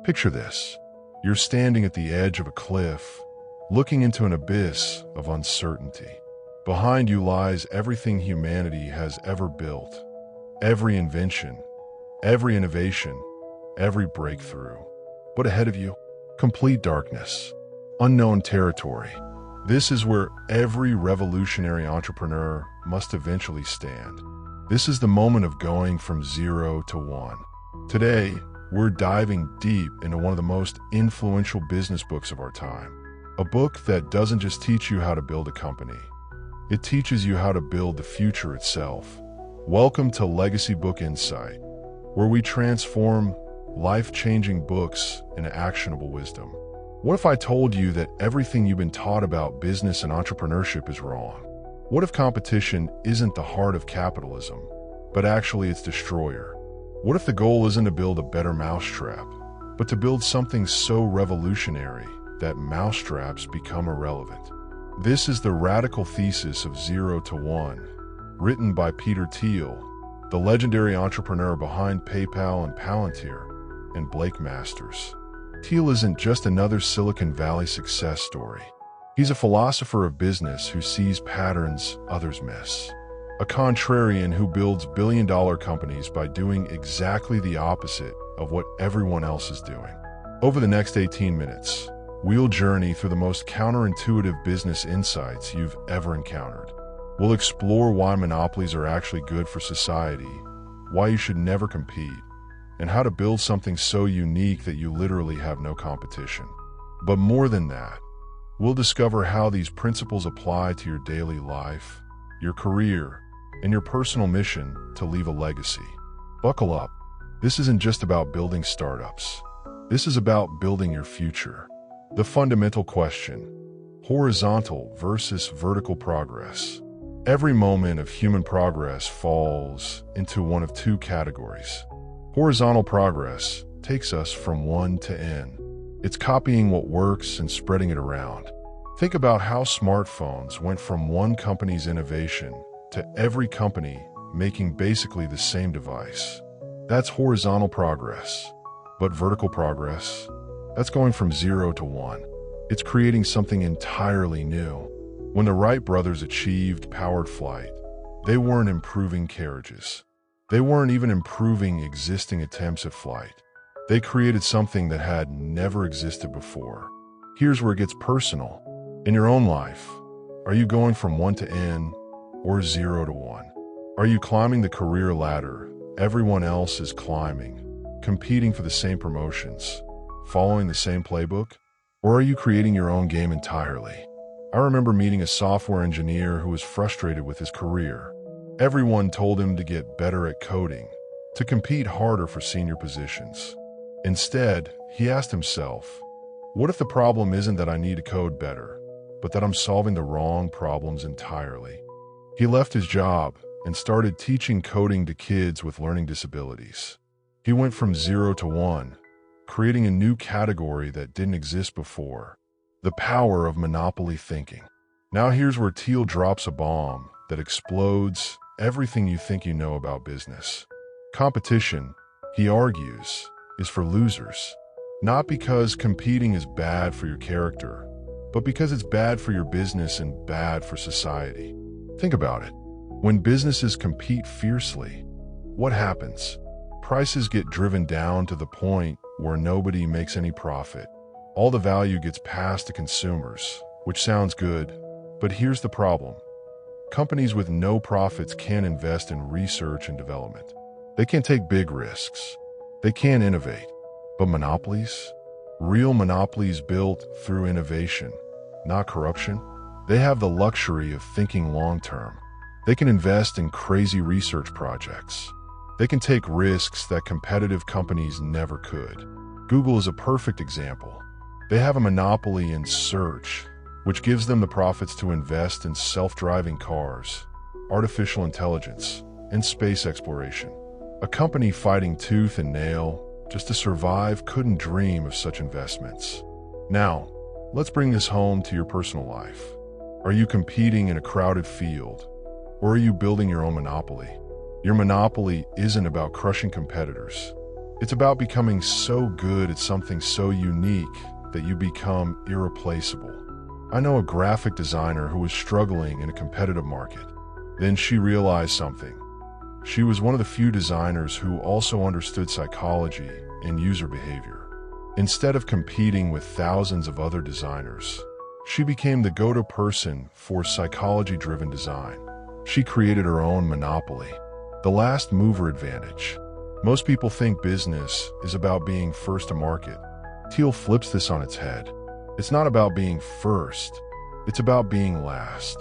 Picture this. You're standing at the edge of a cliff, looking into an abyss of uncertainty. Behind you lies everything humanity has ever built. Every invention, every innovation, every breakthrough. But ahead of you, complete darkness, unknown territory. This is where every revolutionary entrepreneur must eventually stand. This is the moment of going from 0 to 1. Today, we're diving deep into one of the most influential business books of our time. A book that doesn't just teach you how to build a company. It teaches you how to build the future itself. Welcome to Legacy Book Insight, where we transform life-changing books into actionable wisdom. What if I told you that everything you've been taught about business and entrepreneurship is wrong? What if competition isn't the heart of capitalism, but actually its destroyer? What if the goal isn't to build a better mousetrap, but to build something so revolutionary that mousetraps become irrelevant? This is the radical thesis of 0 to 1, written by Peter Thiel, the legendary entrepreneur behind PayPal and Palantir, and Blake Masters. Thiel isn't just another Silicon Valley success story. He's a philosopher of business who sees patterns others miss. A contrarian who builds billion-dollar companies by doing exactly the opposite of what everyone else is doing. Over the next 18 minutes, we'll journey through the most counterintuitive business insights you've ever encountered. We'll explore why monopolies are actually good for society, why you should never compete, and how to build something so unique that you literally have no competition. But more than that, we'll discover how these principles apply to your daily life, your career, and your personal mission to leave a legacy. Buckle up. This isn't just about building startups. This is about building your future. The fundamental question: horizontal versus vertical progress. Every moment of human progress falls into one of two categories. Horizontal progress takes us from 1 to N. It's copying what works and spreading it around. Think about how smartphones went from one company's innovation to every company making basically the same device. That's horizontal progress. But vertical progress? That's going from 0 to 1. It's creating something entirely new. When the Wright brothers achieved powered flight, they weren't improving carriages. They weren't even improving existing attempts at flight. They created something that had never existed before. Here's where it gets personal. In your own life, are you going from 1 to N or 0 to 1? Are you climbing the career ladder everyone else is climbing, competing for the same promotions, following the same playbook? Or are you creating your own game entirely? I remember meeting a software engineer who was frustrated with his career. Everyone told him to get better at coding, to compete harder for senior positions. Instead, he asked himself, what if the problem isn't that I need to code better, but that I'm solving the wrong problems entirely? He left his job and started teaching coding to kids with learning disabilities. He went from 0 to 1, creating a new category that didn't exist before: the power of monopoly thinking. Now here's where Thiel drops a bomb that explodes everything you think you know about business. Competition, he argues, is for losers. Not because competing is bad for your character, but because it's bad for your business and bad for society. Think about it. When businesses compete fiercely, what happens? Prices get driven down to the point where nobody makes any profit. All the value gets passed to consumers, which sounds good, but here's the problem. Companies with no profits can't invest in research and development. They can't take big risks. They can't innovate. But monopolies? Real monopolies built through innovation, not corruption? They have the luxury of thinking long-term. They can invest in crazy research projects. They can take risks that competitive companies never could. Google is a perfect example. They have a monopoly in search, which gives them the profits to invest in self-driving cars, artificial intelligence, and space exploration. A company fighting tooth and nail just to survive couldn't dream of such investments. Now, let's bring this home to your personal life. Are you competing in a crowded field, or are you building your own monopoly? Your monopoly isn't about crushing competitors. It's about becoming so good at something so unique that you become irreplaceable. I know a graphic designer who was struggling in a competitive market. Then she realized something. She was one of the few designers who also understood psychology and user behavior. Instead of competing with thousands of other designers, she became the go-to person for psychology-driven design. She created her own monopoly, the last mover advantage. Most people think business is about being first to market. THIEL flips this on its head. It's not about being first, it's about being last.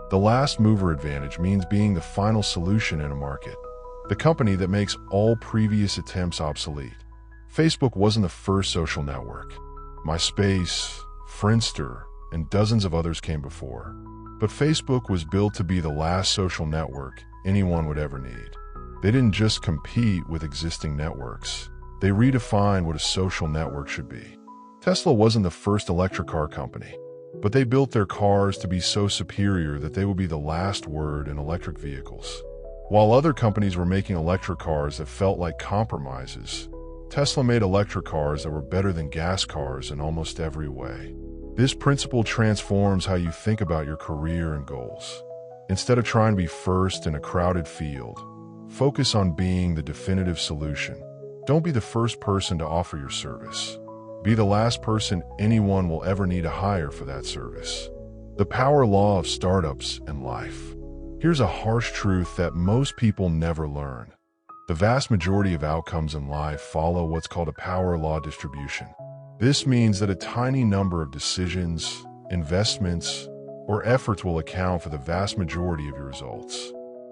The last mover advantage means being the final solution in a market, the company that makes all previous attempts obsolete. Facebook wasn't the first social network. MySpace, Friendster, and dozens of others came before. But Facebook was built to be the last social network anyone would ever need. They didn't just compete with existing networks. They redefined what a social network should be. Tesla wasn't the first electric car company, but they built their cars to be so superior that they would be the last word in electric vehicles. While other companies were making electric cars that felt like compromises, Tesla made electric cars that were better than gas cars in almost every way. This principle transforms how you think about your career and goals. Instead of trying to be first in a crowded field, focus on being the definitive solution. Don't be the first person to offer your service. Be the last person anyone will ever need to hire for that service. The power law of startups and life. Here's a harsh truth that most people never learn. The vast majority of outcomes in life follow what's called a power law distribution. This means that a tiny number of decisions, investments, or efforts will account for the vast majority of your results.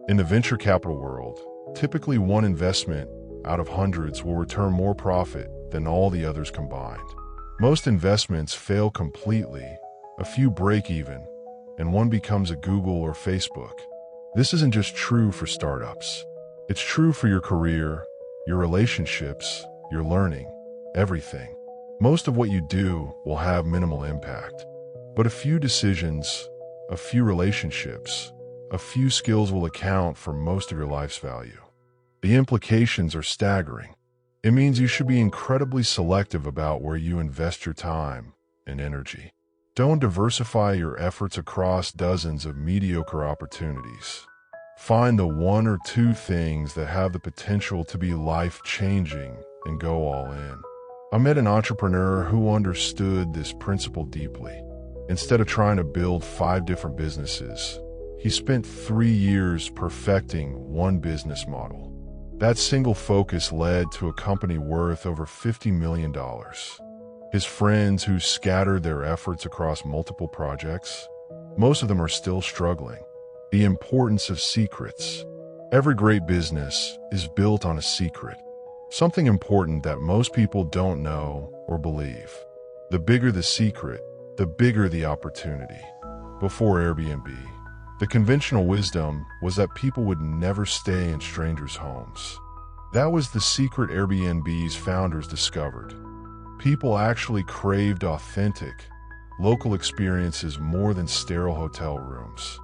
In the venture capital world, typically one investment out of hundreds will return more profit than all the others combined. Most investments fail completely, a few break even, and one becomes a Google or Facebook. This isn't just true for startups. It's true for your career, your relationships, your learning, everything. Most of what you do will have minimal impact, but a few decisions, a few relationships, a few skills will account for most of your life's value. The implications are staggering. It means you should be incredibly selective about where you invest your time and energy. Don't diversify your efforts across dozens of mediocre opportunities. Find the one or two things that have the potential to be life-changing and go all in. I met an entrepreneur who understood this principle deeply. Instead of trying to build 5 different businesses, he spent 3 years perfecting one business model. That single focus led to a company worth over $50 million. His friends who scattered their efforts across multiple projects, most of them are still struggling. The importance of secrets. Every great business is built on a secret, something important that most people don't know or believe. The bigger the secret, the bigger the opportunity. Before Airbnb, the conventional wisdom was that people would never stay in strangers' homes. That was the secret Airbnb's founders discovered. People actually craved authentic, local experiences more than sterile hotel rooms.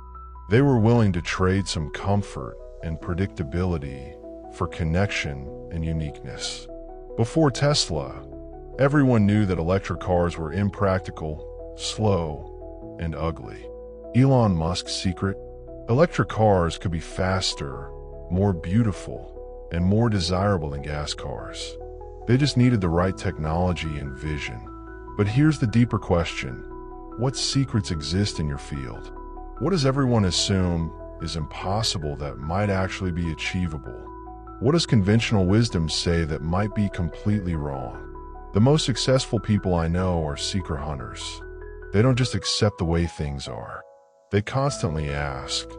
They were willing to trade some comfort and predictability for connection and uniqueness. Before Tesla, everyone knew that electric cars were impractical, slow, and ugly. Elon Musk's secret? Electric cars could be faster, more beautiful, and more desirable than gas cars. They just needed the right technology and vision. But here's the deeper question. What secrets exist in your field? What does everyone assume is impossible that might actually be achievable? What does conventional wisdom say that might be completely wrong? The most successful people I know are secret hunters. They don't just accept the way things are. They constantly ask,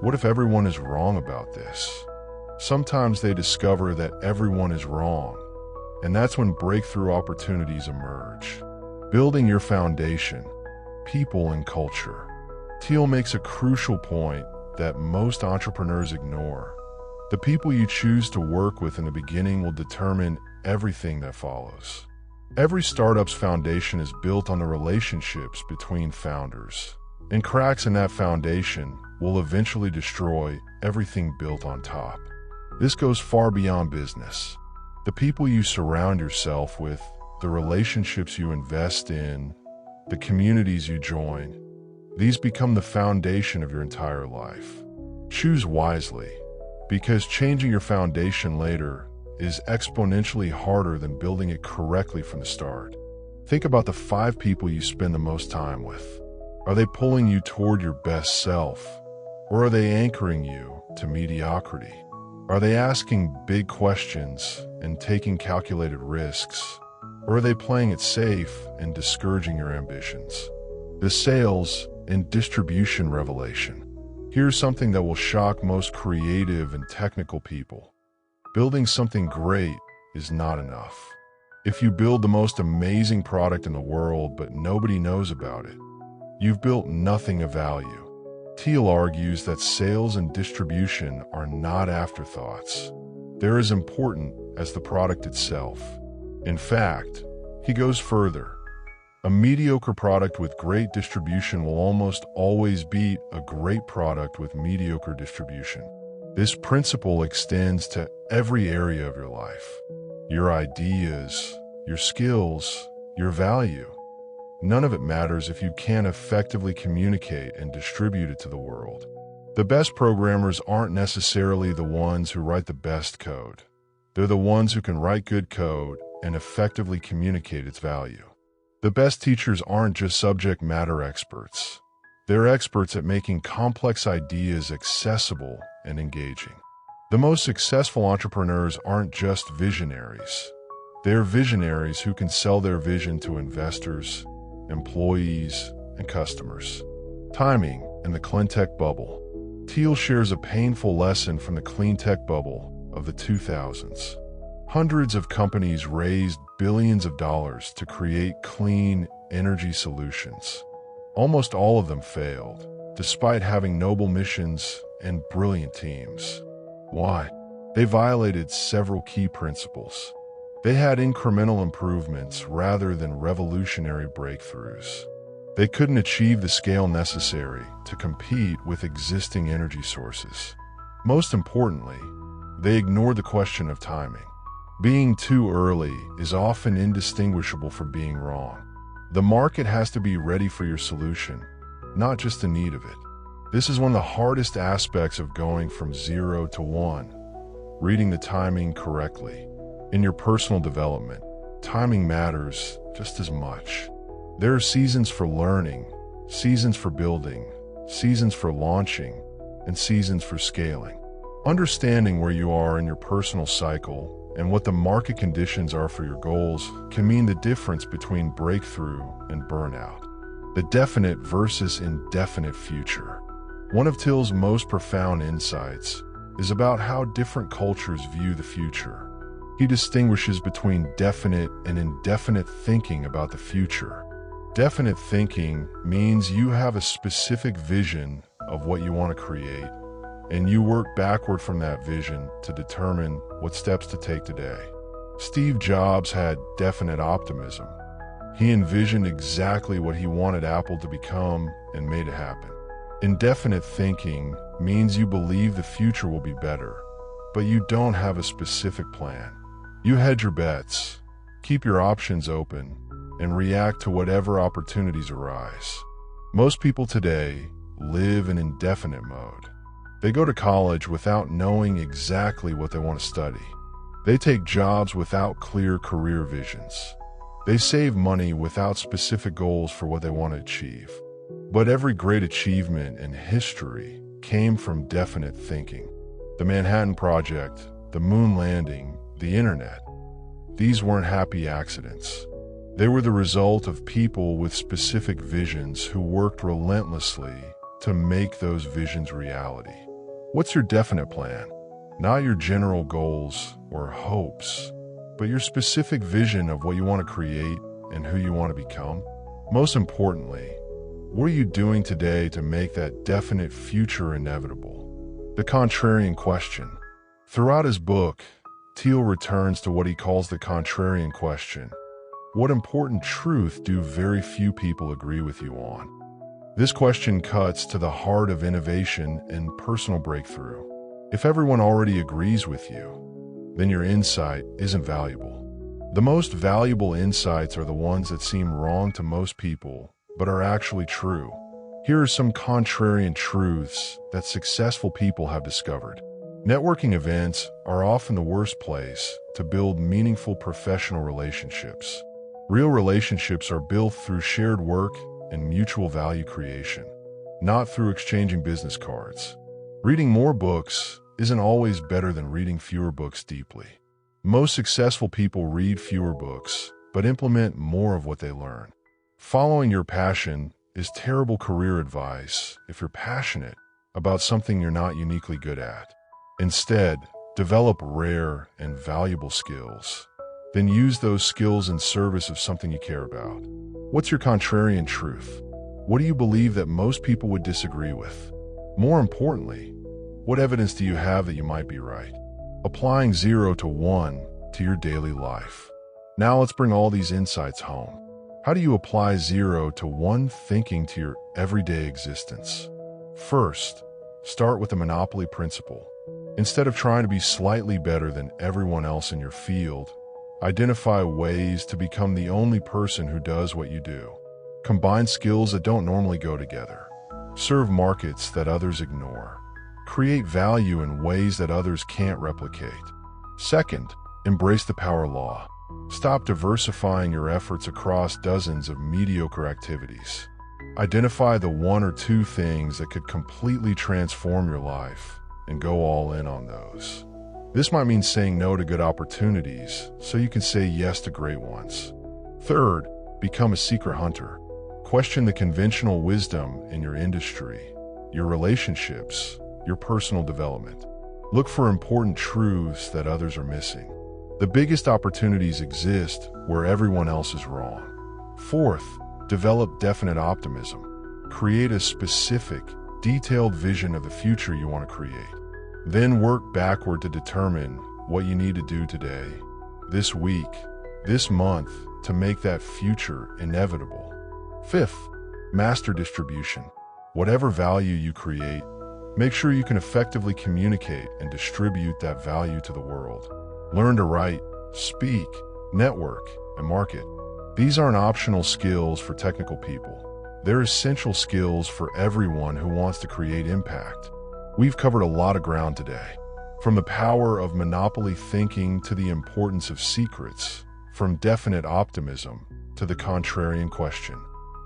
what if everyone is wrong about this? Sometimes they discover that everyone is wrong, and that's when breakthrough opportunities emerge. Building your foundation, people and culture. THIEL makes a crucial point that most entrepreneurs ignore. The people you choose to work with in the beginning will determine everything that follows. Every startup's foundation is built on the relationships between founders, and cracks in that foundation will eventually destroy everything built on top. This goes far beyond business. The people you surround yourself with, the relationships you invest in, the communities you join, these become the foundation of your entire life. Choose wisely, because changing your foundation later is exponentially harder than building it correctly from the start. Think about the 5 people you spend the most time with. Are they pulling you toward your best self, or are they anchoring you to mediocrity? Are they asking big questions and taking calculated risks, or are they playing it safe and discouraging your ambitions? The sales and distribution revelation. Here's something that will shock most creative and technical people. Building something great is not enough. If you build the most amazing product in the world but nobody knows about it, you've built nothing of value. THIEL argues that sales and distribution are not afterthoughts. They're as important as the product itself. In fact, he goes further. A mediocre product with great distribution will almost always beat a great product with mediocre distribution. This principle extends to every area of your life. Your ideas, your skills, your value. None of it matters if you can't effectively communicate and distribute it to the world. The best programmers aren't necessarily the ones who write the best code. They're the ones who can write good code and effectively communicate its value. The best teachers aren't just subject matter experts. They're experts at making complex ideas accessible and engaging. The most successful entrepreneurs aren't just visionaries. They're visionaries who can sell their vision to investors, employees, and customers. Timing and the cleantech bubble. THIEL shares a painful lesson from the cleantech bubble of the 2000s. Hundreds of companies raised billions of dollars to create clean energy solutions. Almost all of them failed, despite having noble missions and brilliant teams. Why? They violated several key principles. They had incremental improvements rather than revolutionary breakthroughs. They couldn't achieve the scale necessary to compete with existing energy sources. Most importantly, they ignored the question of timing. Being too early is often indistinguishable from being wrong. The market has to be ready for your solution, not just in need of it. This is one of the hardest aspects of going from 0 to 1, reading the timing correctly. In your personal development, timing matters just as much. There are seasons for learning, seasons for building, seasons for launching, and seasons for scaling. Understanding where you are in your personal cycle and what the market conditions are for your goals can mean the difference between breakthrough and burnout. The definite versus indefinite future. One of THIEL's most profound insights is about how different cultures view the future. He distinguishes between definite and indefinite thinking about the future. Definite thinking means you have a specific vision of what you want to create, and you work backward from that vision to determine what steps to take today. Steve Jobs had definite optimism. He envisioned exactly what he wanted Apple to become and made it happen. Indefinite thinking means you believe the future will be better, but you don't have a specific plan. You hedge your bets, keep your options open, and react to whatever opportunities arise. Most people today live in indefinite mode. They go to college without knowing exactly what they want to study. They take jobs without clear career visions. They save money without specific goals for what they want to achieve. But every great achievement in history came from definite thinking. The Manhattan Project, the moon landing, the internet. These weren't happy accidents. They were the result of people with specific visions who worked relentlessly to make those visions reality. What's your definite plan? Not your general goals or hopes, but your specific vision of what you want to create and who you want to become. Most importantly, what are you doing today to make that definite future inevitable? The contrarian question. Throughout his book, THIEL returns to what he calls the contrarian question. What important truth do very few people agree with you on? This question cuts to the heart of innovation and personal breakthrough. If everyone already agrees with you, then your insight isn't valuable. The most valuable insights are the ones that seem wrong to most people, but are actually true. Here are some contrarian truths that successful people have discovered. Networking events are often the worst place to build meaningful professional relationships. Real relationships are built through shared work and mutual value creation, not through exchanging business cards. Reading more books isn't always better than reading fewer books deeply. Most successful people read fewer books, but implement more of what they learn. Following your passion is terrible career advice if you're passionate about something you're not uniquely good at. Instead, develop rare and valuable skills. Then use those skills in service of something you care about. What's your contrarian truth? What do you believe that most people would disagree with? More importantly, what evidence do you have that you might be right? Applying 0 to 1 to your daily life. Now let's bring all these insights home. How do you apply 0 to 1 thinking to your everyday existence? First, start with the monopoly principle. Instead of trying to be slightly better than everyone else in your field, identify ways to become the only person who does what you do. Combine skills that don't normally go together. Serve markets that others ignore. Create value in ways that others can't replicate. Second, embrace the power law. Stop diversifying your efforts across dozens of mediocre activities. Identify the 1 or 2 things that could completely transform your life and go all in on those. This might mean saying no to good opportunities so you can say yes to great ones. Third, become a secret hunter. Question the conventional wisdom in your industry, your relationships, your personal development. Look for important truths that others are missing. The biggest opportunities exist where everyone else is wrong. Fourth, develop definite optimism. Create a specific, detailed vision of the future you want to create. Then work backward to determine what you need to do today, this week, this month to make that future inevitable. Fifth, master distribution. Whatever value you create, make sure you can effectively communicate and distribute that value to the world. Learn to write, speak, network, and market. These aren't optional skills for technical people. They're essential skills for everyone who wants to create impact. We've covered a lot of ground today. From the power of monopoly thinking to the importance of secrets, from definite optimism to the contrarian question.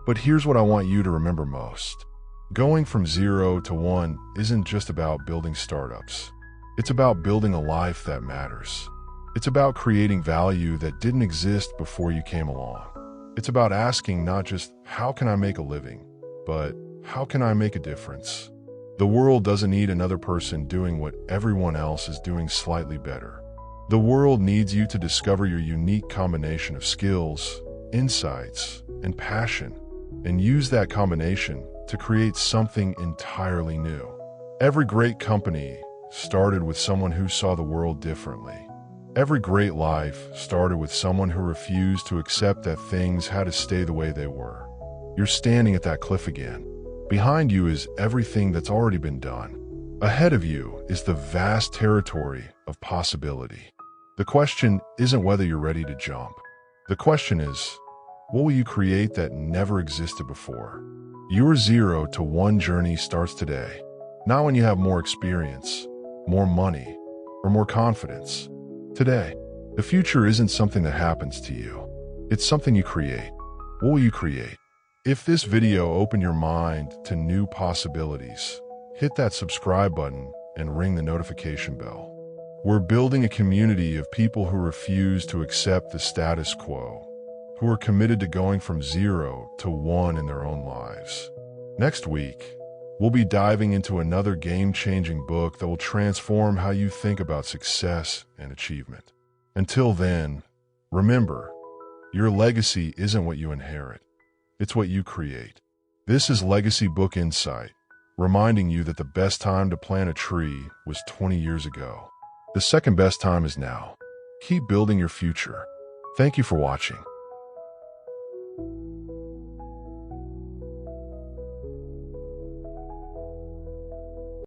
But here's what I want you to remember most. Going from 0 to 1 isn't just about building startups. It's about building a life that matters. It's about creating value that didn't exist before you came along. It's about asking not just, how can I make a living, but how can I make a difference? The world doesn't need another person doing what everyone else is doing slightly better. The world needs you to discover your unique combination of skills, insights, and passion, and use that combination to create something entirely new. Every great company started with someone who saw the world differently. Every great life started with someone who refused to accept that things had to stay the way they were. You're standing at that cliff again. Behind you is everything that's already been done. Ahead of you is the vast territory of possibility. The question isn't whether you're ready to jump. The question is, what will you create that never existed before? Your 0 to 1 journey starts today, not when you have more experience, more money, or more confidence. Today, the future isn't something that happens to you. It's something you create. What will you create? If this video opened your mind to new possibilities, hit that subscribe button and ring the notification bell. We're building a community of people who refuse to accept the status quo, who are committed to going from 0 to 1 in their own lives. Next week, we'll be diving into another game-changing book that will transform how you think about success and achievement. Until then, remember, your legacy isn't what you inherit. It's what you create. This is Legacy Book Insight, reminding you that the best time to plant a tree was 20 years ago. The second best time is now. Keep building your future. Thank you for watching.